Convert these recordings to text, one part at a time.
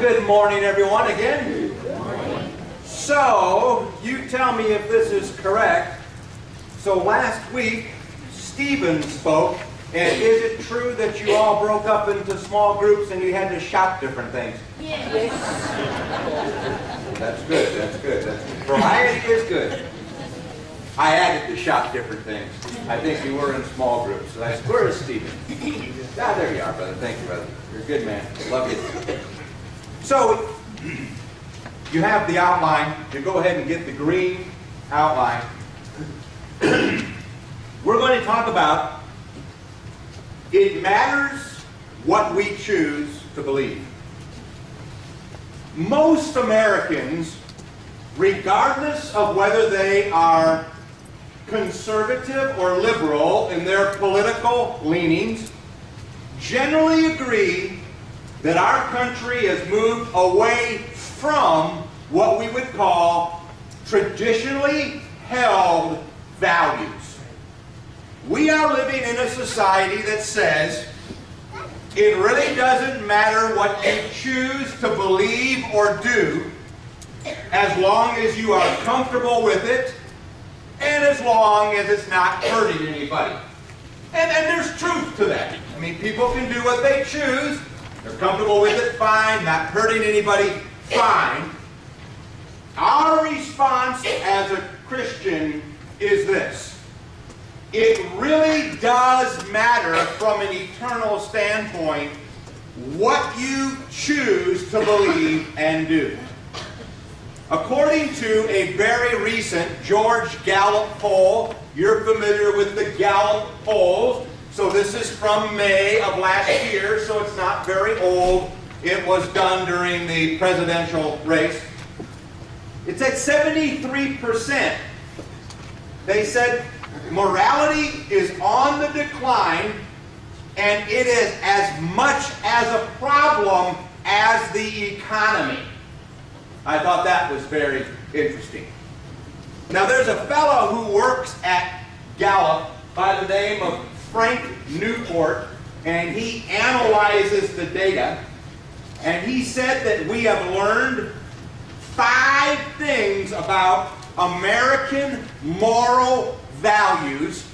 Good morning, everyone, again. Good morning. So, you tell me if this is correct. So last week, Stephen spoke, and is it true that you all broke up into small groups and you had to shout different things? Yes. That's good, that's good. Variety is good. I added to shout different things. I think you were in small groups. Where is Stephen? Ah, there you are, brother. Thank you, brother. You're a good man. Love you. So, you have the outline. You go ahead and get the green outline. We're going to talk about it matters what we choose to believe. Most Americans, regardless of whether they are conservative or liberal in their political leanings, generally agree that our country has moved away from what we would call traditionally held values. We are living in a society that says it really doesn't matter what you choose to believe or do as long as you are comfortable with it and as long as it's not hurting anybody. And there's truth to that. I mean, people can do what they choose. They're comfortable with it, fine. Not hurting anybody, fine. Our response as a Christian is this. It really does matter from an eternal standpoint what you choose to believe and do. According to a very recent George Gallup poll, you're familiar with the Gallup polls, so this is from May of last year, so it's not very old. It was done during the presidential race. It's at 73%. They said morality is on the decline, and it is as much as a problem as the economy. I thought that was very interesting. Now there's a fellow who works at Gallup by the name of Frank Newport, and he analyzes the data, and he said that we have learned 5 things about American moral values,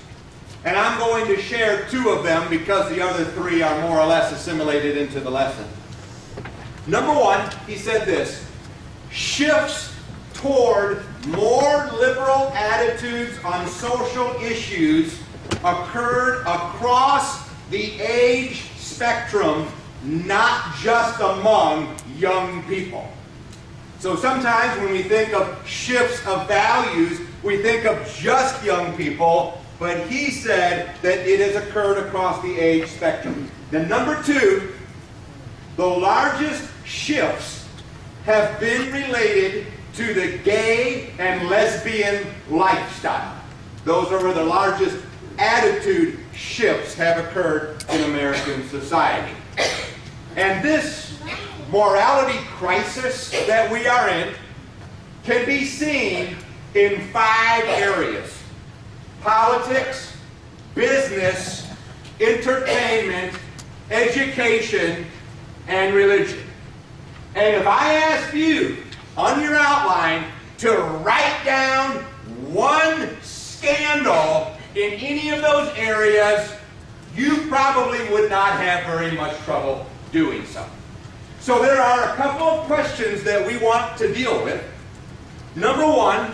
and I'm going to share 2 of them because the other 3 are more or less assimilated into the lesson. Number 1, he said this: shifts toward more liberal attitudes on social issues occurred across the age spectrum, not just among young people. So sometimes when we think of shifts of values, we think of just young people, but he said that it has occurred across the age spectrum. Then number 2, the largest shifts have been related to the gay and lesbian lifestyle. Those are where the largest attitude shifts have occurred in American society. And this morality crisis that we are in can be seen in 5 areas: politics, business, entertainment, education, and religion. And if I ask you on your outline to write down one scandal in any of those areas, you probably would not have very much trouble doing so. So there are a couple of questions that we want to deal with. Number 1,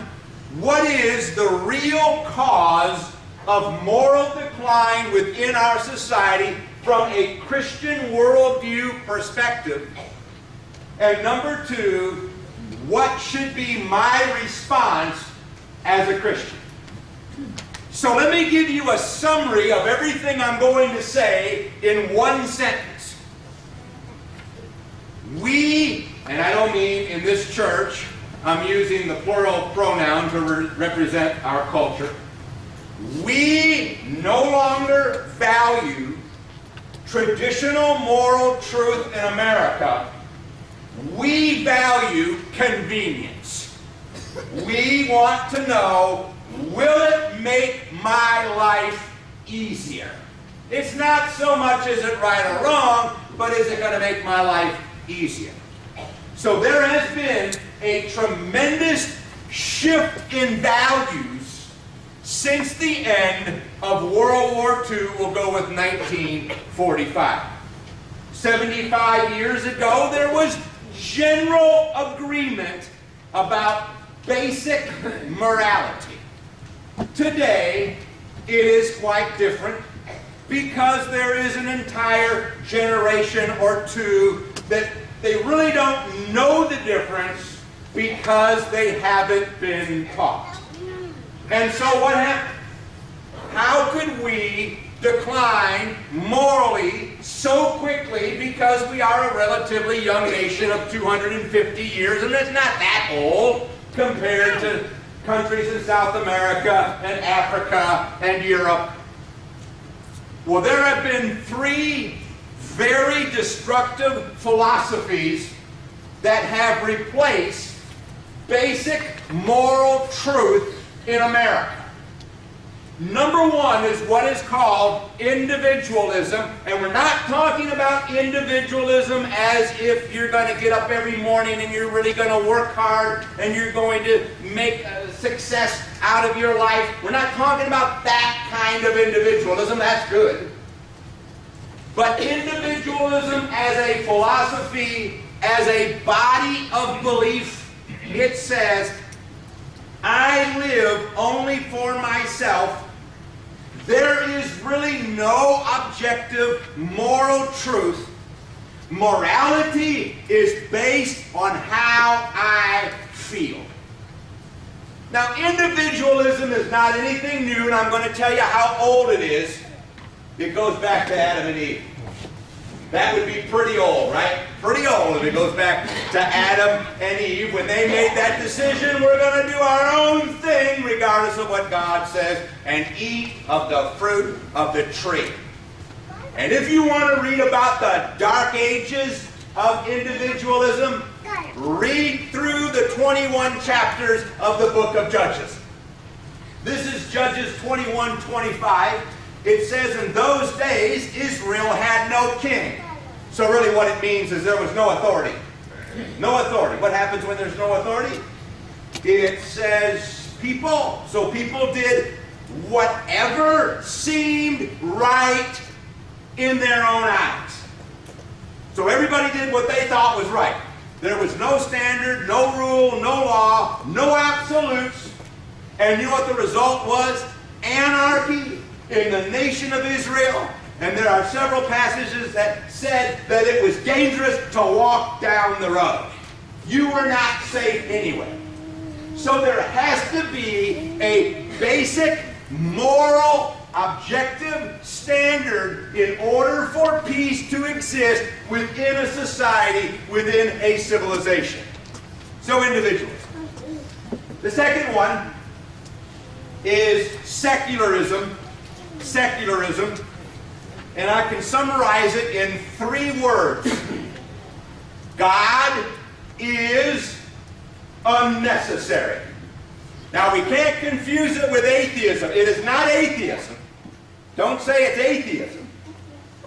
what is the real cause of moral decline within our society from a Christian worldview perspective? And number 2, what should be my response as a Christian? So let me give you a summary of everything I'm going to say in one sentence. We, and I don't mean in this church, I'm using the plural pronoun to represent our culture. We no longer value traditional moral truth in America. We value convenience. We want to know, will it make my life easier? It's not so much is it right or wrong, but is it going to make my life easier? So there has been a tremendous shift in values since the end of World War II. We'll go with 1945. 75 years ago, there was general agreement about basic morality. Today, it is quite different because there is an entire generation or two that they really don't know the difference because they haven't been taught. And so what happened? How could we decline morally so quickly because we are a relatively young nation of 250 years, and it's not that old compared to countries in South America and Africa and Europe? Well, there have been three very destructive philosophies that have replaced basic moral truth in America. Number one is what is called individualism, and we're not talking about individualism as if you're going to get up every morning and you're really going to work hard and you're going to make a success out of your life. We're not talking about that kind of individualism. That's good. But individualism as a philosophy, as a body of belief, it says, I live only for myself. There is really no objective moral truth. Morality is based on how I feel. Now, individualism is not anything new, and I'm going to tell you how old it is. It goes back to Adam and Eve. That would be pretty old, right? Pretty old if it goes back to Adam and Eve when they made that decision, we're going to do our own thing regardless of what God says and eat of the fruit of the tree. And if you want to read about the dark ages of individualism, read through the 21 chapters of the book of Judges. This is Judges 21:25. It says, in those days, Israel had no king. So really what it means is there was no authority. No authority. What happens when there's no authority? It says people. So people did whatever seemed right in their own eyes. So everybody did what they thought was right. There was no standard, no rule, no law, no absolutes. And you know what the result was? Anarchy in the nation of Israel. And there are several passages that said that it was dangerous to walk down the road. You were not safe anyway. So there has to be a basic moral objective standard in order for peace to exist within a society, within a civilization. So individualism. The second one is secularism. Secularism, and I can summarize it in 3 words. God is unnecessary. Now we can't confuse it with atheism. It is not atheism. Don't say it's atheism,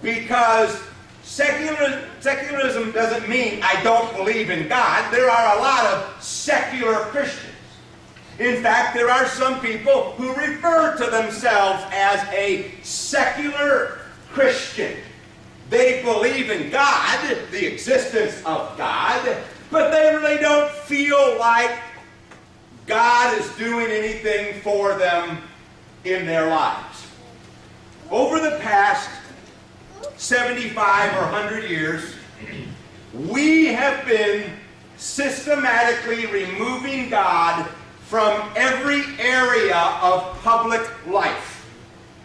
because secularism doesn't mean I don't believe in God. There are a lot of secular Christians. In fact, there are some people who refer to themselves as a secular Christian. They believe in God, the existence of God, but they really don't feel like God is doing anything for them in their lives. Over the past 75 or 100 years, we have been systematically removing God from every area of public life.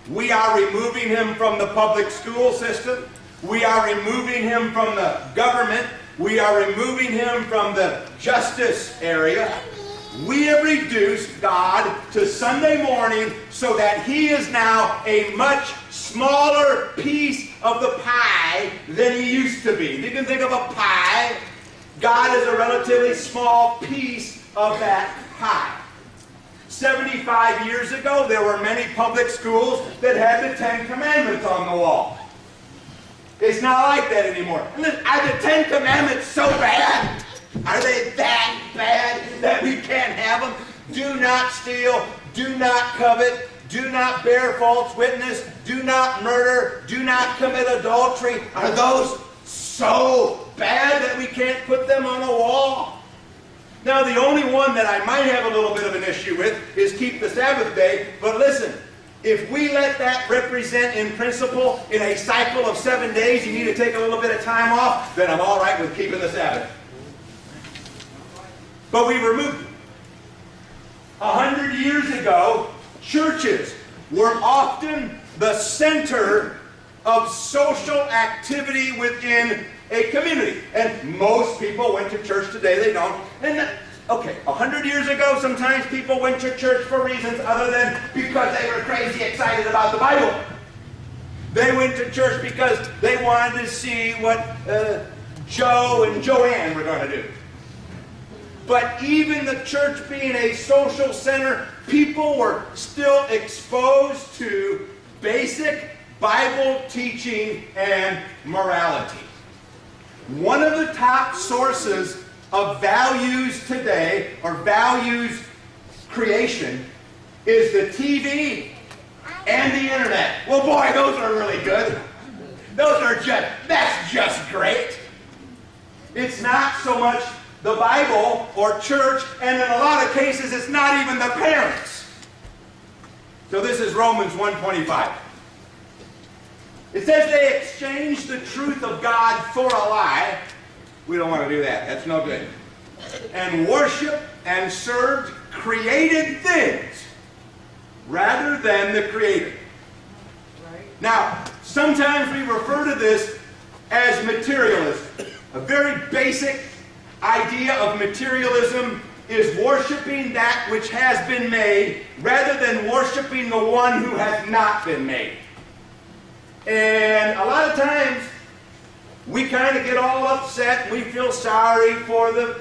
We are removing him from the public school system. We are removing him from the government. We are removing him from the justice area. We have reduced God to Sunday morning so that he is now a much smaller piece of the pie than he used to be. If you can think of a pie, God is a relatively small piece of that pie. 75 years ago, there were many public schools that had the 10 Commandments on the wall. It's not like that anymore. Are the 10 Commandments so bad? Are they that bad that we can't have them? Do not steal, do not covet, do not bear false witness, do not murder, do not commit adultery. Are those so bad that we can't put them on a wall? Now, the only one that I might have a little bit of an issue with is keep the Sabbath day. But listen, if we let that represent in principle in a cycle of 7 days, you need to take a little bit of time off, then I'm all right with keeping the Sabbath. But we removed it. 100 years ago, churches were often the center of social activity within a community. And most people went to church. Today they don't. And okay, 100 years ago, sometimes people went to church for reasons other than because they were crazy excited about the Bible. They went to church because they wanted to see what Joe and Joanne were going to do. But even the church being a social center, people were still exposed to basic Bible teaching and morality. One of the top sources of values today, or values creation, is the TV and the internet. Well, boy, those are really good. That's just great. It's not so much the Bible or church, and in a lot of cases, it's not even the parents. So this is Romans 1:25. It says they exchanged the truth of God for a lie. We don't want to do that. That's no good. And worshiped and served created things rather than the Creator. Right. Now, sometimes we refer to this as materialism. A very basic idea of materialism is worshiping that which has been made rather than worshiping the one who has not been made. And a lot of times, we kind of get all upset. We feel sorry for the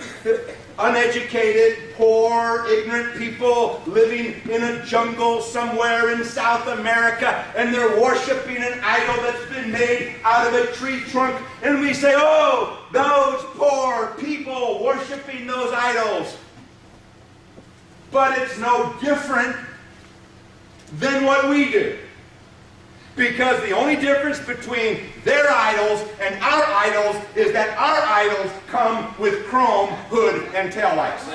uneducated, poor, ignorant people living in a jungle somewhere in South America, and they're worshiping an idol that's been made out of a tree trunk. And we say, oh, those poor people worshiping those idols. But it's no different than what we do. Because the only difference between their idols and our idols is that our idols come with chrome, hood, and taillights.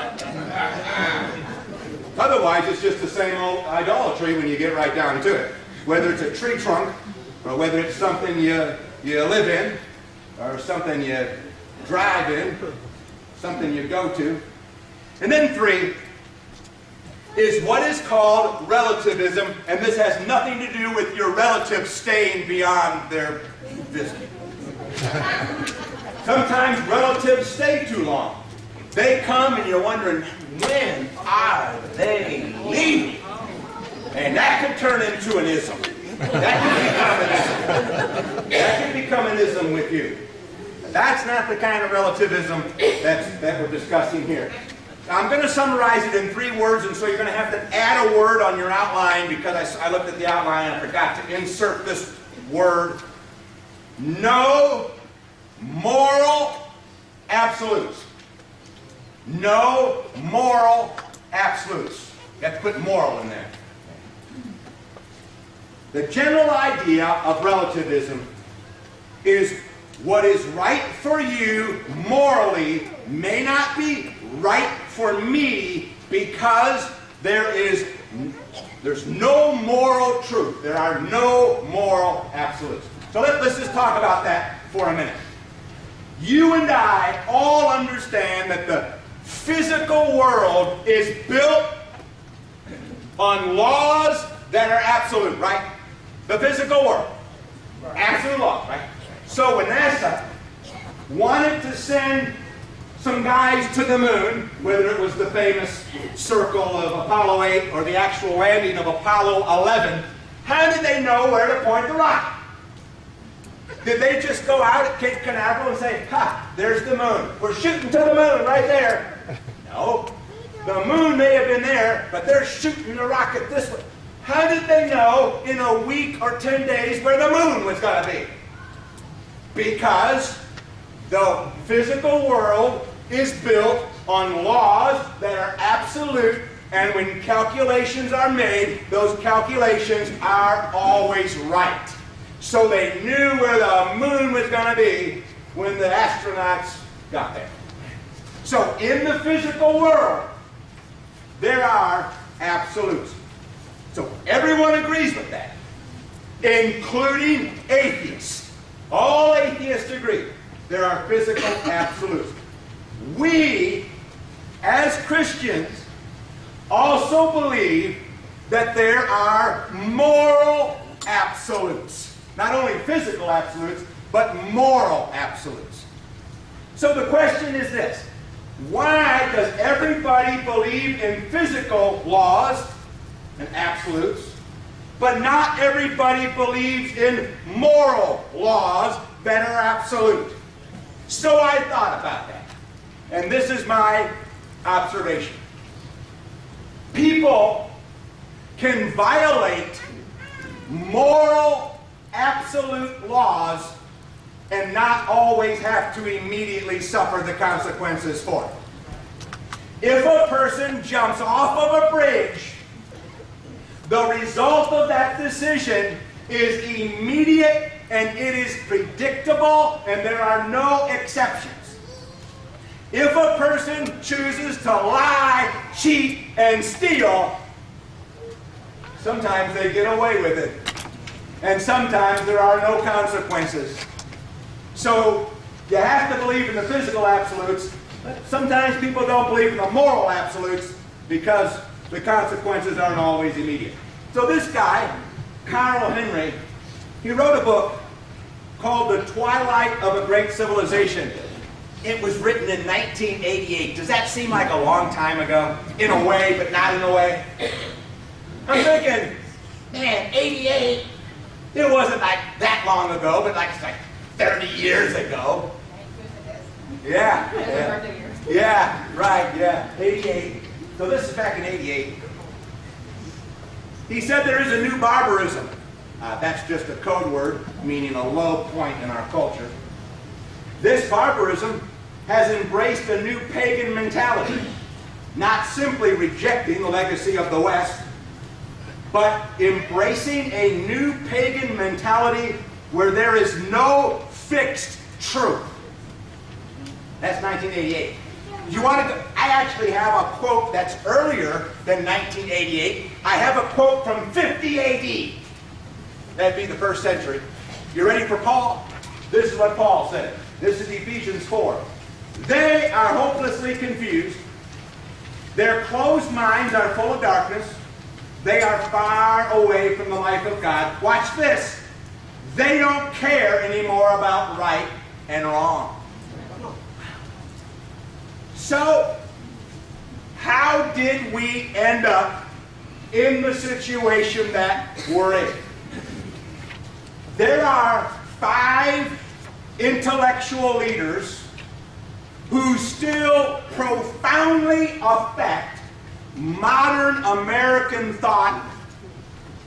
Otherwise, it's just the same old idolatry when you get right down to it. Whether it's a tree trunk, or whether it's something you live in, or something you drive in, something you go to. And then 3 is what is called relativism, and this has nothing to do with your relatives staying beyond their visit. Sometimes relatives stay too long. They come and you're wondering, when are they leaving? And that could turn into an ism. That could become an ism with you. That's not the kind of relativism that we're discussing here. Now, I'm going to summarize it in 3 words, and so you're going to have to add a word on your outline because I looked at the outline and I forgot to insert this word. No moral absolutes. No moral absolutes. You have to put moral in there. The general idea of relativism is what is right for you morally may not be right for me because there's no moral truth. There are no moral absolutes. So let's just talk about that for a minute. You and I all understand that the physical world is built on laws that are absolute, right? The physical world. Absolute laws, right? So when NASA wanted to send some guys to the moon, whether it was the famous circle of Apollo 8 or the actual landing of Apollo 11, how did they know where to point the rocket? Did they just go out at Cape Canaveral and say, ha, there's the moon. We're shooting to the moon right there. No. The moon may have been there, but they're shooting the rocket this way. How did they know in a week or 10 days where the moon was going to be? Because the physical world is built on laws that are absolute, and when calculations are made, those calculations are always right. So they knew where the moon was going to be when the astronauts got there. So in the physical world, there are absolutes. So everyone agrees with that, including atheists. All atheists agree there are physical absolutes. We, as Christians, also believe that there are moral absolutes. Not only physical absolutes, but moral absolutes. So the question is this: why does everybody believe in physical laws and absolutes, but not everybody believes in moral laws that are absolute? So I thought about that. And this is my observation. People can violate moral absolute laws and not always have to immediately suffer the consequences for it. If a person jumps off of a bridge, the result of that decision is immediate and it is predictable and there are no exceptions. If a person chooses to lie, cheat, and steal, sometimes they get away with it. And sometimes there are no consequences. So you have to believe in the physical absolutes, but sometimes people don't believe in the moral absolutes because the consequences aren't always immediate. So this guy, Carl Henry, he wrote a book called The Twilight of a Great Civilization. It was written in 1988. Does that seem like a long time ago? In a way, but not in a way. I'm thinking, man, 88, it wasn't like that long ago, but like 30 years ago. Yeah, right, 88. So this is back in 88. He said there is a new barbarism. That's just a code word, meaning a low point in our culture. This barbarism has embraced a new pagan mentality, not simply rejecting the legacy of the West, but embracing a new pagan mentality where there is no fixed truth. That's 1988. You want to go? I actually have a quote that's earlier than 1988. I have a quote from 50 AD. That'd be the first century. You ready for Paul? This is what Paul said. This is Ephesians 4. They are hopelessly confused. Their closed minds are full of darkness. They are far away from the life of God. Watch this. They don't care anymore about right and wrong. So, how did we end up in the situation that we're in? There are 5 intellectual leaders who still profoundly affect modern American thought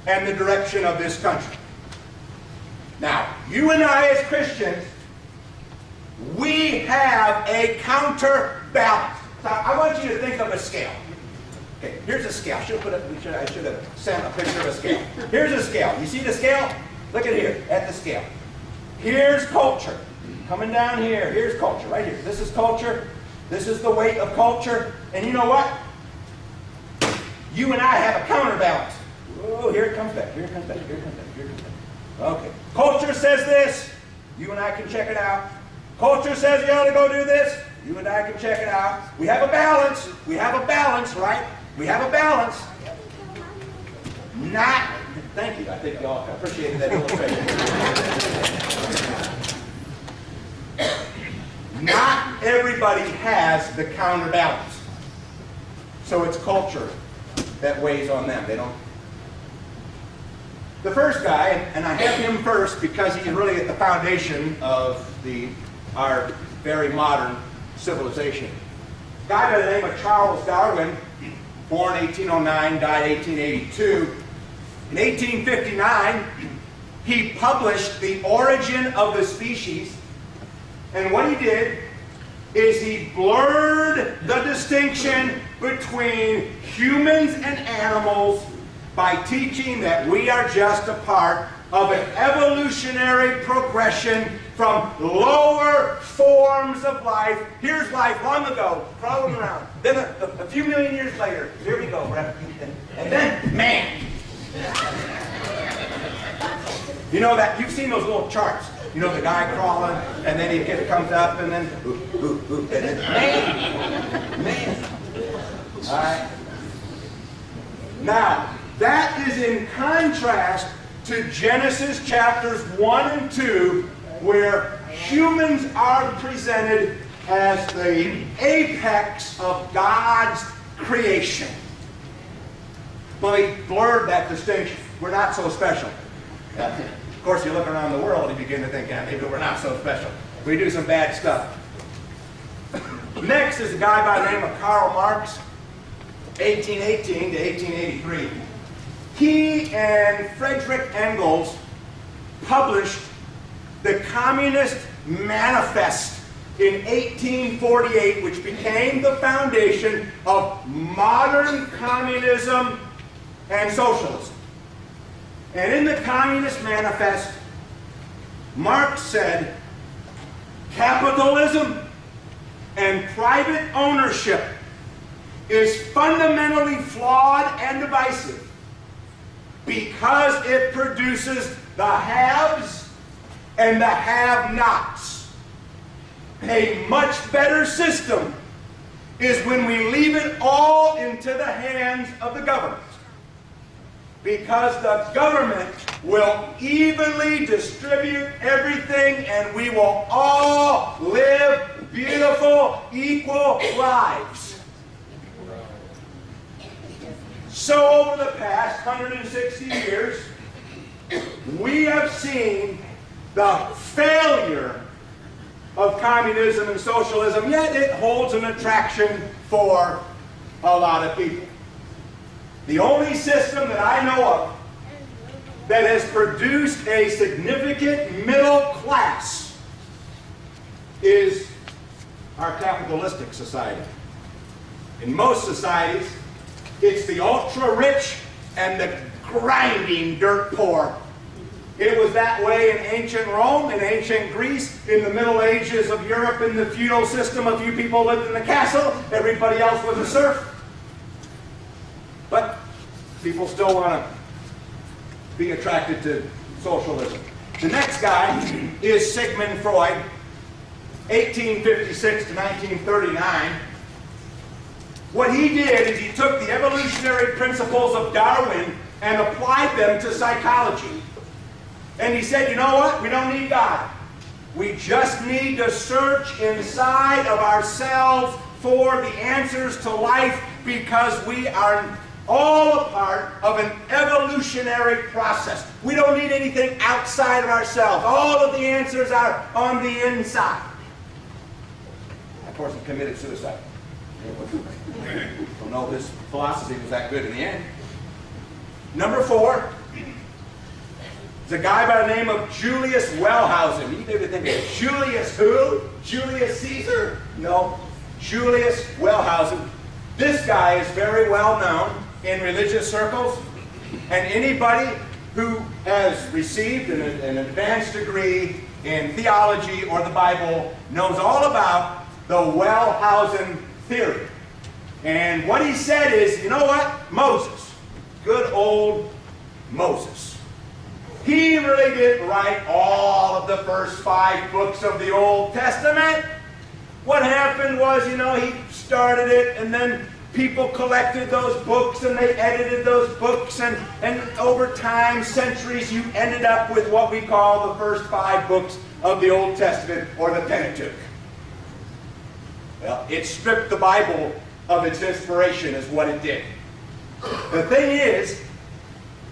and the direction of this country. Now, you and I as Christians, we have a counterbalance. So I want you to think of a scale. Okay, here's a scale. I should have sent a picture of a scale. Here's a scale. You see the scale? Look at here, at the scale. Here's culture. Coming down here, here's culture, right here. This is culture. This is the weight of culture. And you know what? You and I have a counterbalance. Oh, here it comes back, here it comes back, here it comes back, here it comes back. Okay. Culture says this. You and I can check it out. Culture says you ought to go do this. You and I can check it out. We have a balance. We have a balance, right? We have a balance. Not, thank you. I think you all appreciated that illustration. Not everybody has the counterbalance. So it's culture that weighs on them. They don't. The first guy, and I have him first because he's really at the foundation of our very modern civilization. A guy by the name of Charles Darwin, born 1809, died 1882. In 1859, he published The Origin of the Species, and what he did is he blurred the distinction between humans and animals by teaching that we are just a part of an evolutionary progression from lower forms of life. Here's life long ago, crawling around. Then a few million years later, here we go, right? And then man. You know that, you've seen those little charts. You know the guy crawling, and then he comes up, and then, and then man. All right. Now, that is in contrast to Genesis chapters 1 and 2, where humans are presented as the apex of God's creation. Well, he blurred that distinction. We're not so special. Of course, you look around the world and you begin to think, yeah, maybe we're not so special. We do some bad stuff. Next is a guy by the name of Karl Marx, 1818 to 1883. He and Friedrich Engels published the Communist Manifest in 1848, which became the foundation of modern communism and socialism. And in the Communist Manifest, Marx said, capitalism and private ownership is fundamentally flawed and divisive because it produces the haves and the have-nots. A much better system is when we leave it all into the hands of the government, because the government will evenly distribute everything and we will all live beautiful, equal lives. So over the past 160 years, we have seen the failure of communism and socialism, yet it holds an attraction for a lot of people. The only system that I know of that has produced a significant middle class is our capitalistic society. In most societies, it's the ultra-rich and the grinding dirt poor. It was that way in ancient Rome, in ancient Greece, in the Middle Ages of Europe, in the feudal system. A few people lived in the castle, everybody else was a serf. But people still want to be attracted to socialism. The next guy is Sigmund Freud, 1856 to 1939. What he did is he took the evolutionary principles of Darwin and applied them to psychology. And he said, you know what? We don't need God. We just need to search inside of ourselves for the answers to life, because we are all a part of an evolutionary process. We don't need anything outside of ourselves. All of the answers are on the inside. That person committed suicide. Don't know if his philosophy was that good in the end. Number 4 is a guy by the name of Julius Wellhausen. You maybe think of Julius who? Julius Caesar? No, Julius Wellhausen. This guy is very well known in religious circles, and anybody who has received an advanced degree in theology or the Bible knows all about the Wellhausen theory. And what he said is, you know what? Moses, good old Moses, he really didn't write all of the first 5 books of the Old Testament. What happened was, you know, he started it, and then people collected those books and they edited those books, and over time, centuries, you ended up with what we call the first 5 books of the Old Testament, or the Pentateuch. Well, it stripped the Bible of its inspiration, is what it did. The thing is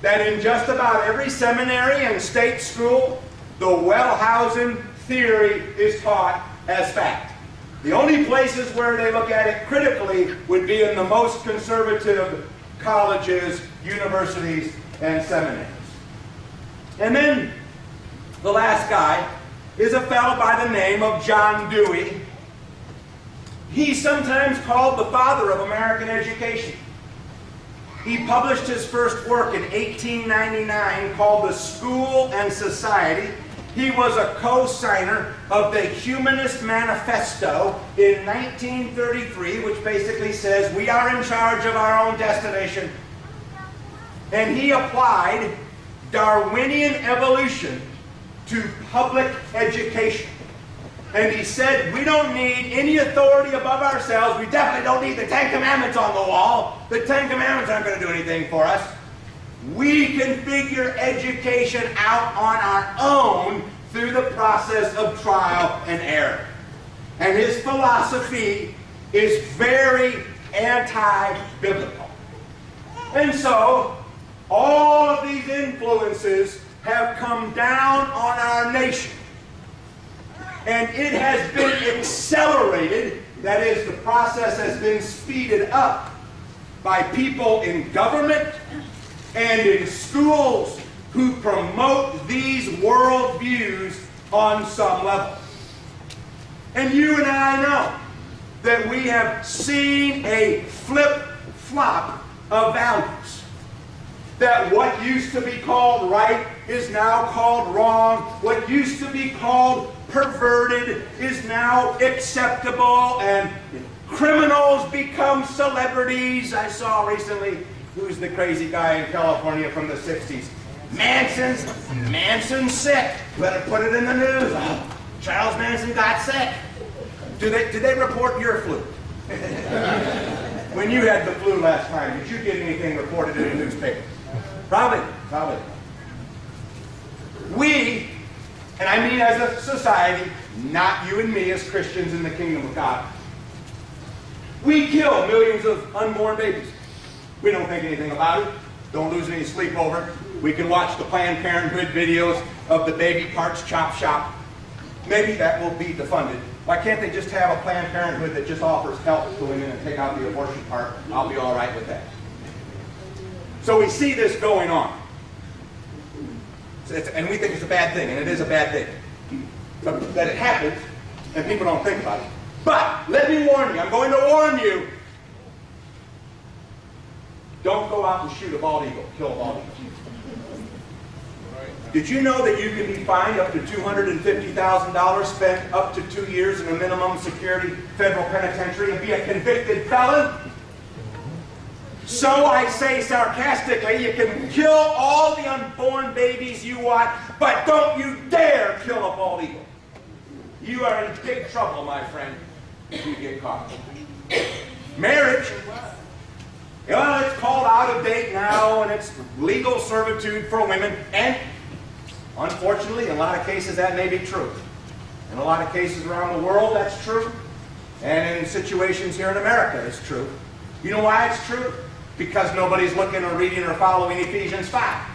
that in just about every seminary and state school, the Wellhausen theory is taught as fact. The only places where they look at it critically would be in the most conservative colleges, universities, and seminaries. And then the last guy is a fellow by the name of John Dewey, He's sometimes called the father of American education. He published his first work in 1899 called The School and Society. He was a co-signer of the Humanist Manifesto in 1933, which basically says we are in charge of our own destination. And he applied Darwinian evolution to public education. And he said, we don't need any authority above ourselves. We definitely don't need the Ten Commandments on the wall. The Ten Commandments aren't going to do anything for us. We can figure education out on our own through the process of trial and error. And his philosophy is very anti-biblical. And so, all of these influences have come down on our nation. And it has been accelerated, that is, the process has been speeded up by people in government and in schools who promote these worldviews on some level. And you and I know that we have seen a flip-flop of values. That what used to be called right is now called wrong. What used to be called perverted is now acceptable, and criminals become celebrities. I saw recently, who's the crazy guy in California from the 60s? Manson's sick. Better put it in the news. Oh, Charles Manson got sick. Did they report your flu? When you had the flu last time, did you get anything reported in the newspaper? Probably. We, and I mean as a society, not you and me as Christians in the kingdom of God, we kill millions of unborn babies. We don't think anything about it. Don't lose any sleep over it. We can watch the Planned Parenthood videos of the baby parts chop shop. Maybe that will be defunded. Why can't they just have a Planned Parenthood that just offers help to women and take out the abortion part? I'll be all right with that. So we see this going on. And we think it's a bad thing, and it is a bad thing. But that it happens, and people don't think about it. But let me warn you, I'm going to warn you, don't go out and shoot a bald eagle, kill a bald eagle. Did you know that you can be fined up to $250,000, spent up to 2 years in a minimum security federal penitentiary, and be a convicted felon? So I say sarcastically, you can kill all the unborn babies you want, but don't you dare kill a bald eagle. You are in big trouble, my friend, if you get caught. Marriage, well, it's called out of date now, and it's legal servitude for women, and unfortunately, in a lot of cases, that may be true. In a lot of cases around the world, that's true. And in situations here in America, it's true. You know why it's true? Because nobody's looking or reading or following Ephesians 5.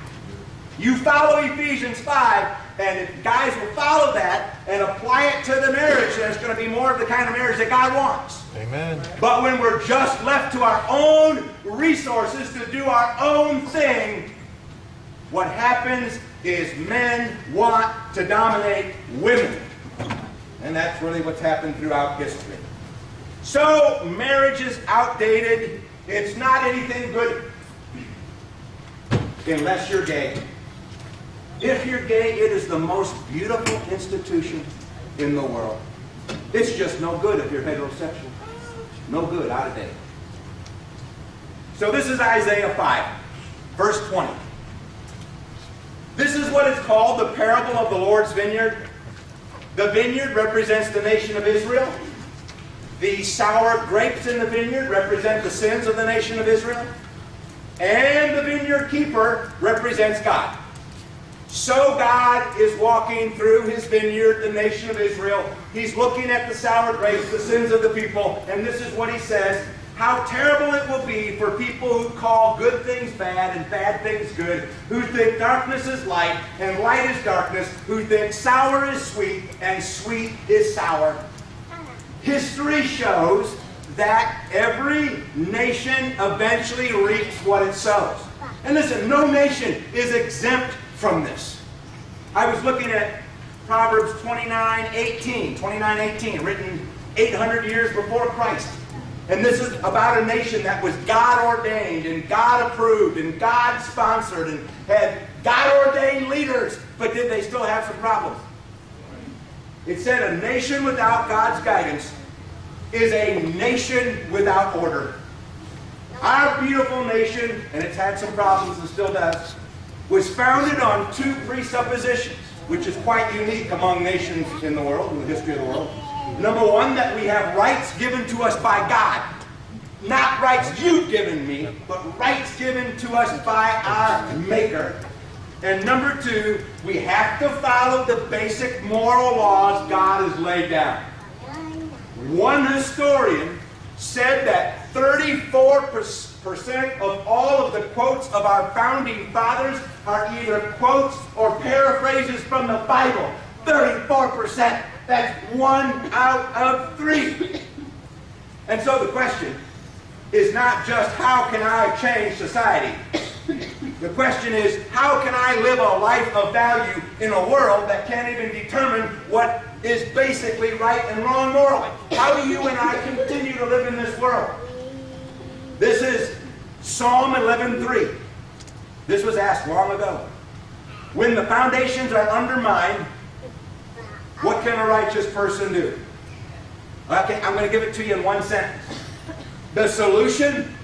You follow Ephesians 5, and if guys will follow that and apply it to the marriage, then it's going to be more of the kind of marriage that God wants. Amen. But when we're just left to our own resources to do our own thing, what happens is men want to dominate women. And that's really what's happened throughout history. So, marriage is outdated. It's not anything good unless you're gay. If you're gay, it is the most beautiful institution in the world. It's just no good if you're heterosexual. No good, out of date. So this is Isaiah 5, verse 20. This is what is called the parable of the Lord's vineyard. The vineyard represents the nation of Israel. The sour grapes in the vineyard represent the sins of the nation of Israel. And the vineyard keeper represents God. So God is walking through his vineyard, the nation of Israel. He's looking at the sour grapes, the sins of the people. And this is what he says: how terrible it will be for people who call good things bad and bad things good, who think darkness is light and light is darkness, who think sour is sweet and sweet is sour. History shows that every nation eventually reaps what it sows. And listen, no nation is exempt from this. I was looking at Proverbs 29:18, written 800 years before Christ. And this is about a nation that was God-ordained and God-approved and God-sponsored and had God-ordained leaders. But did they still have some problems? It said a nation without God's guidance is a nation without order. Our beautiful nation, and it's had some problems and still does, was founded on two presuppositions, which is quite unique among nations in the world, in the history of the world. Number one, that we have rights given to us by God. Not rights you've given me, but rights given to us by our Maker. And number two, we have to follow the basic moral laws God has laid down. One historian said that 34% of all of the quotes of our founding fathers are either quotes or paraphrases from the Bible. 34%. That's 1 out of 3. And so the question is not just how can I change society? The question is how can I live a life of value in a world that can't even determine what is basically right and wrong morally? How do you and I continue to live in this world? This is Psalm 11:3. This was asked long ago. When the foundations are undermined, what can a righteous person do? Okay, I'm going to give it to you in one sentence. The solution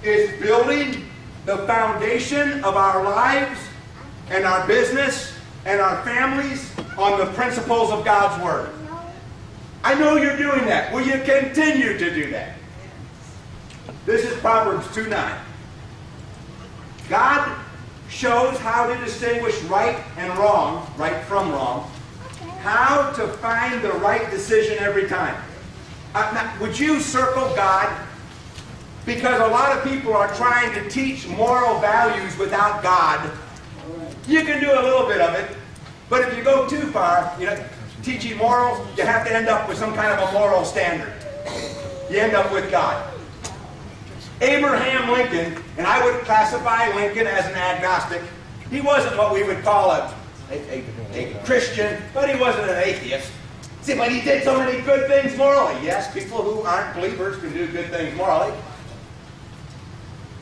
is building the foundation of our lives and our business and our families on the principles of God's Word. I know you're doing that. Will you continue to do that? This is Proverbs 2:9. God shows how to distinguish right and wrong, right from wrong, how to find the right decision every time. Now, would you circle God? Because a lot of people are trying to teach moral values without God. You can do a little bit of it, but if you go too far, teaching morals, you have to end up with some kind of a moral standard. You end up with God. Abraham Lincoln, and I would classify Lincoln as an agnostic. He wasn't what we would call a Christian, but he wasn't an atheist. See, but he did so many good things morally. Yes, people who aren't believers can do good things morally.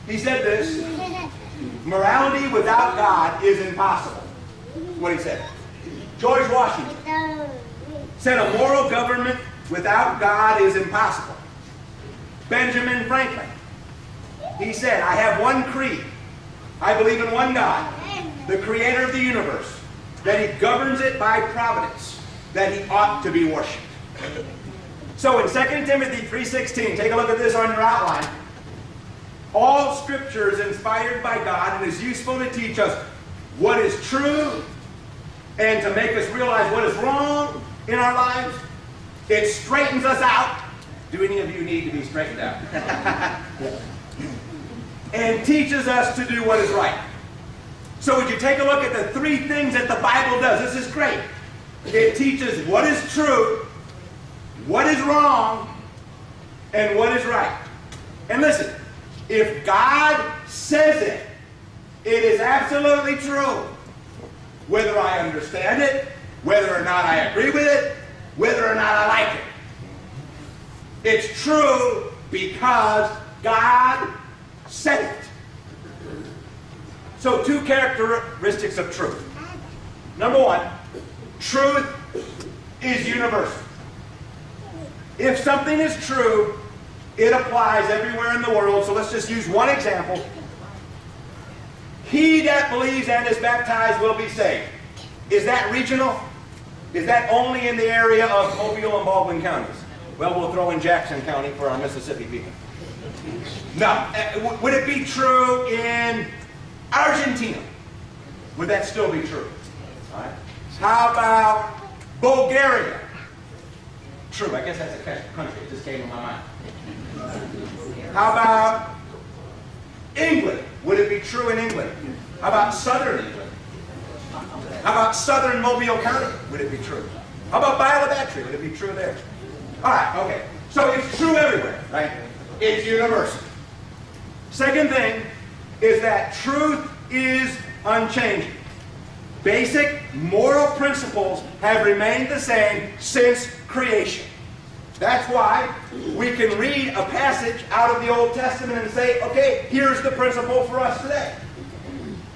He said this, morality without God is impossible. That's what he said. George Washington said a moral government without God is impossible. Benjamin Franklin, he said, I have one creed. I believe in one God, the creator of the universe, that he governs it by providence, that he ought to be worshipped. So in 2 Timothy 3:16, take a look at this on your outline. All Scripture is inspired by God and is useful to teach us what is true and to make us realize what is wrong in our lives. It straightens us out. Do any of you need to be straightened out? And teaches us to do what is right. So would you take a look at the three things that the Bible does? This is great. It teaches what is true, what is wrong, and what is right. And listen, if God says it, it is absolutely true. Whether I understand it, whether or not I agree with it, whether or not I like it. It's true because God said it. So, two characteristics of truth. Number one, truth is universal. If something is true, it applies everywhere in the world. So let's just use one example. He that believes and is baptized will be saved. Is that regional? Is that only in the area of Mobile and Baldwin counties? Well, we'll throw in Jackson County for our Mississippi people. No. Would it be true in Argentina? Would that still be true? All right. How about Bulgaria? True. I guess that's a country. It just came to my mind. How about England? Would it be true in England? How about southern England? How about southern Mobile County? Would it be true? How about Biobattery? Would it be true there? All right, okay. So it's true everywhere, right? It's universal. Second thing is that truth is unchanging. Basic moral principles have remained the same since creation. That's why we can read a passage out of the Old Testament and say, okay, here's the principle for us today.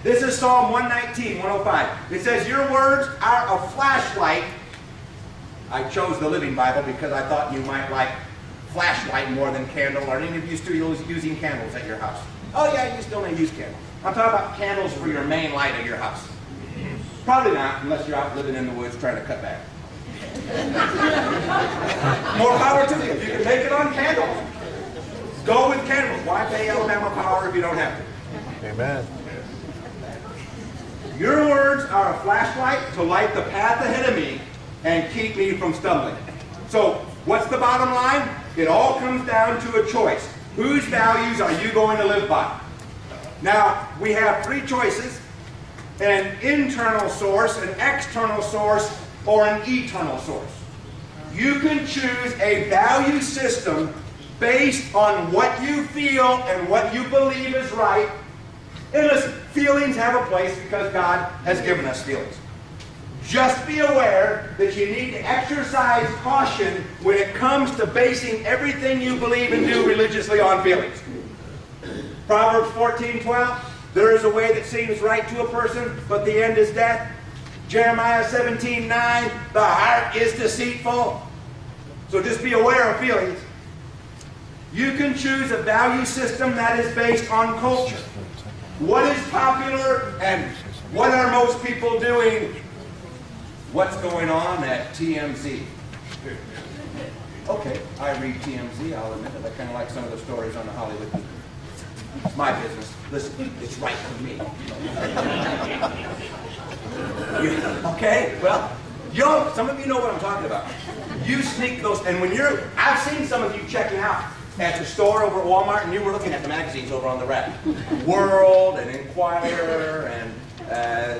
This is Psalm 119, 105. It says, your words are a flashlight. I chose the Living Bible because I thought you might like flashlight more than candle. Are any of you still using candles at your house? Oh yeah, you still may use candles. I'm talking about candles for your main light of your house. Probably not, unless you're out living in the woods trying to cut back. More power to you. If you can make it on candles, go with candles. Why pay Alabama Power if you don't have to? Amen. Your words are a flashlight to light the path ahead of me and keep me from stumbling. So, what's the bottom line? It all comes down to a choice. Whose values are you going to live by? Now, we have three choices: an internal source, an external source, or an eternal source. You can choose a value system based on what you feel and what you believe is right. And listen, feelings have a place because God has given us feelings. Just be aware that you need to exercise caution when it comes to basing everything you believe and do religiously on feelings. Proverbs 14:12, there is a way that seems right to a person, but the end is death. Jeremiah 17:9, the heart is deceitful. So just be aware of feelings. You can choose a value system that is based on culture. What is popular and what are most people doing? What's going on at TMZ? Okay, I read TMZ, I'll admit it. I kind of like some of the stories on the Hollywood people. It's my business. Listen, it's right for me. Okay? Well, some of you know what I'm talking about. You sneak those, and when I've seen some of you checking out at the store over at Walmart, and you were looking at the magazines over on the rack. World and Inquirer and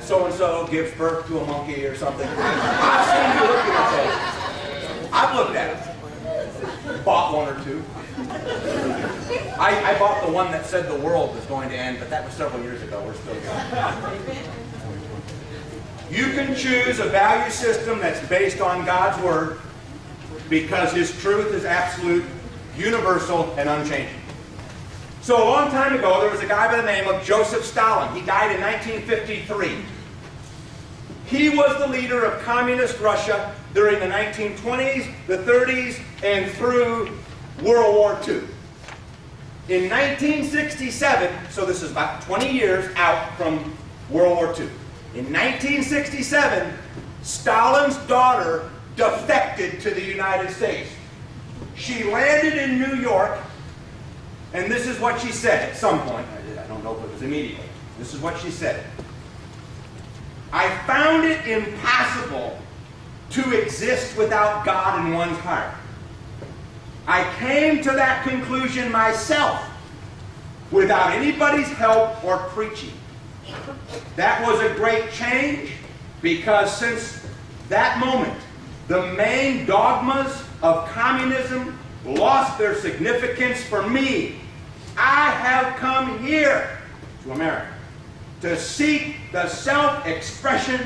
so-and-so gives birth to a monkey or something. I've seen you looking at those. I've looked at them. Bought one or two. I bought the one that said the world was going to end, but that was several years ago. We're still here. You can choose a value system that's based on God's Word because His truth is absolute, universal, and unchanging. So a long time ago, there was a guy by the name of Joseph Stalin. He died in 1953. He was the leader of communist Russia during the 1920s, the 30s, and through World War II. In 1967, so this is about 20 years out from World War II. In 1967, Stalin's daughter defected to the United States. She landed in New York, and this is what she said at some point. I don't know if it was immediately. This is what she said. I found it impossible to exist without God in one's heart. I came to that conclusion myself without anybody's help or preaching. That was a great change because since that moment, the main dogmas of communism lost their significance for me. I have come here to America to seek the self-expression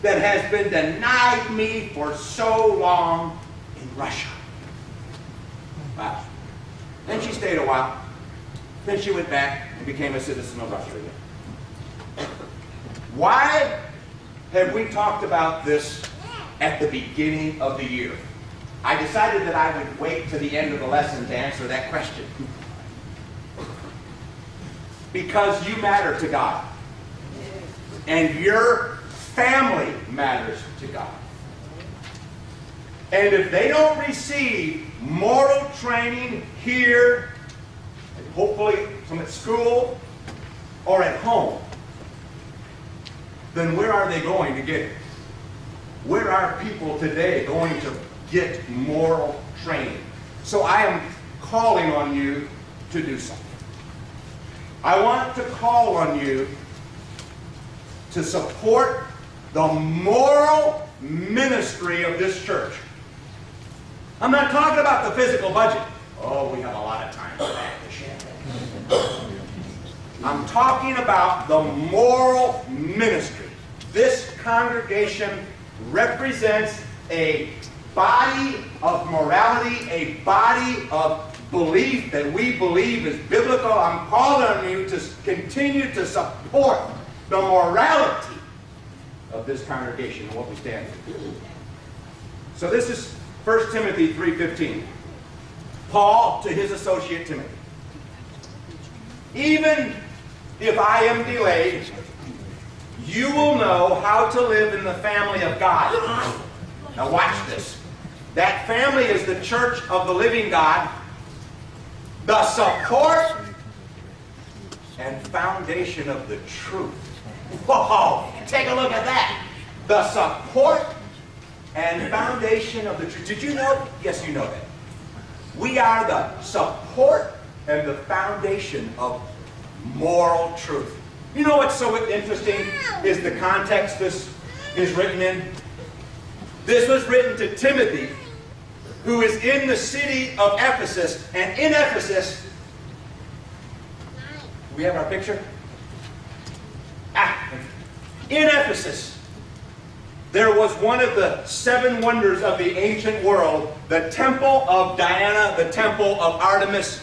that has been denied me for so long in Russia. Wow. Then she stayed a while. Then she went back and became a citizen of Russia again. Why have we talked about this at the beginning of the year? I decided that I would wait to the end of the lesson to answer that question. Because you matter to God. And your family matters to God. And if they don't receive moral training here, and hopefully some at school or at home, then where are they going to get it? Where are people today going to get moral training? So I am calling on you to do something. I want to call on you to support the moral ministry of this church. I'm not talking about the physical budget. Oh, we have a lot of time for that this year. I'm talking about the moral ministry. This congregation represents a body of morality, a body of belief that we believe is biblical. I'm calling on you to continue to support the morality of this congregation and what we stand for. So this is 1 Timothy 3:15. Paul to his associate Timothy. Even if I am delayed, you will know how to live in the family of God. Now watch this. That family is the church of the living God, the support and foundation of the truth. Whoa, take a look at that. The support and foundation of the truth. Did you know? Yes, you know that. We are the support and the foundation of moral truth. You know what's so interesting is the context this is written in. This was written to Timothy, who is in the city of Ephesus. And in Ephesus, do we have our picture? In Ephesus, there was one of the 7 wonders of the ancient world, the temple of Diana, the temple of Artemis,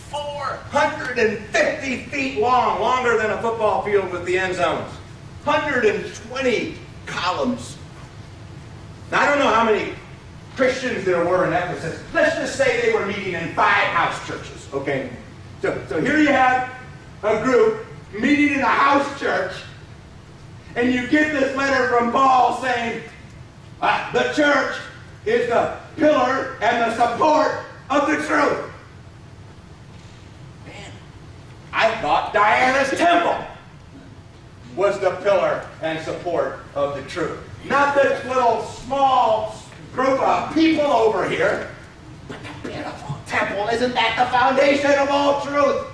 450 feet long, longer than a football field with the end zones, 120 columns. Now, I don't know how many Christians there were in Ephesus. Let's just say they were meeting in 5 house churches, okay? So here you have a group meeting in a house church, and you get this letter from Paul saying, the church is the pillar and the support of the truth. Man, I thought Diana's temple was the pillar and support of the truth. Not this little small group of people over here, but the beautiful temple. Isn't that the foundation of all truth?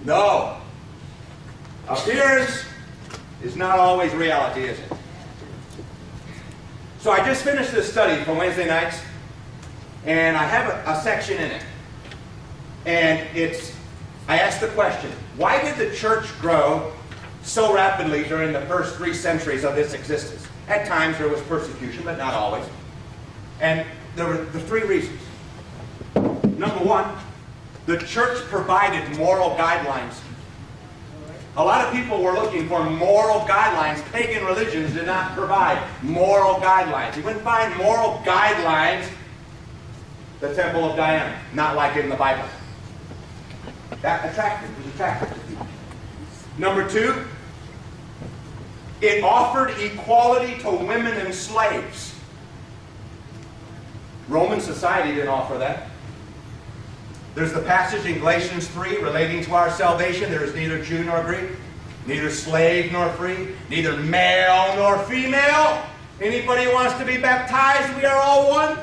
No. Appearance is not always reality, is it? So I just finished this study from Wednesday nights, and I have a section in it. And I asked the question, why did the church grow so rapidly during the first 3 centuries of its existence? At times there was persecution, but not always. And there were the 3 reasons. Number 1, the church provided moral guidelines. A lot of people were looking for moral guidelines. Pagan religions did not provide moral guidelines. You wouldn't find moral guidelines the Temple of Diana, not like in the Bible. That was attractive to people. Number 2, it offered equality to women and slaves. Roman society didn't offer that. There's the passage in Galatians 3 relating to our salvation. There is neither Jew nor Greek, neither slave nor free, neither male nor female. Anybody who wants to be baptized, we are all one.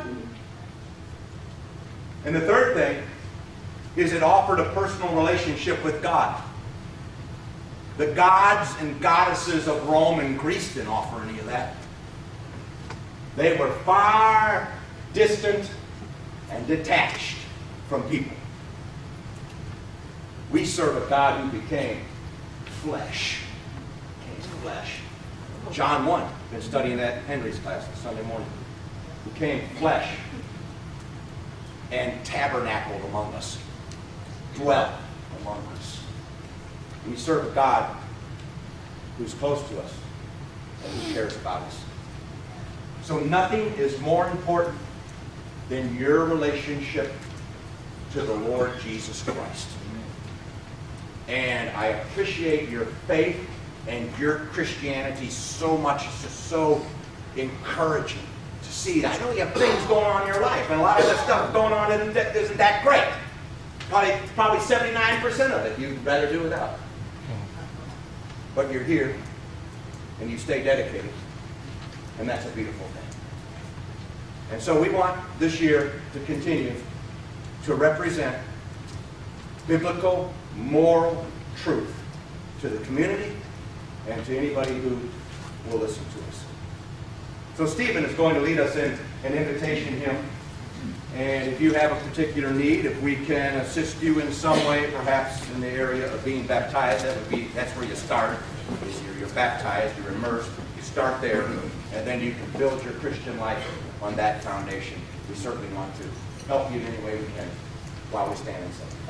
And the third thing is it offered a personal relationship with God. The gods and goddesses of Rome and Greece didn't offer any of that. They were far distant and detached from people. We serve a God who became flesh. John 1, been studying that in Henry's class this Sunday morning. Became flesh and tabernacled among us. Dwelt among us. We serve a God who's close to us and who cares about us. So nothing is more important than your relationship to the Lord Jesus Christ. And I appreciate your faith and your Christianity so much. It's just so encouraging to see. I know you have things going on in your life, and a lot of the stuff going on isn't that great. Probably 79% of it you'd rather do without. But you're here, and you stay dedicated, and that's a beautiful thing. And so we want this year to continue to represent biblical, moral truth to the community and to anybody who will listen to us. So Stephen is going to lead us in an invitation hymn. And if you have a particular need, if we can assist you in some way, perhaps in the area of being baptized, that's where you start. You're baptized, you're immersed, you start there, and then you can build your Christian life on that foundation. We certainly want to help you in any way we can while we stand and say.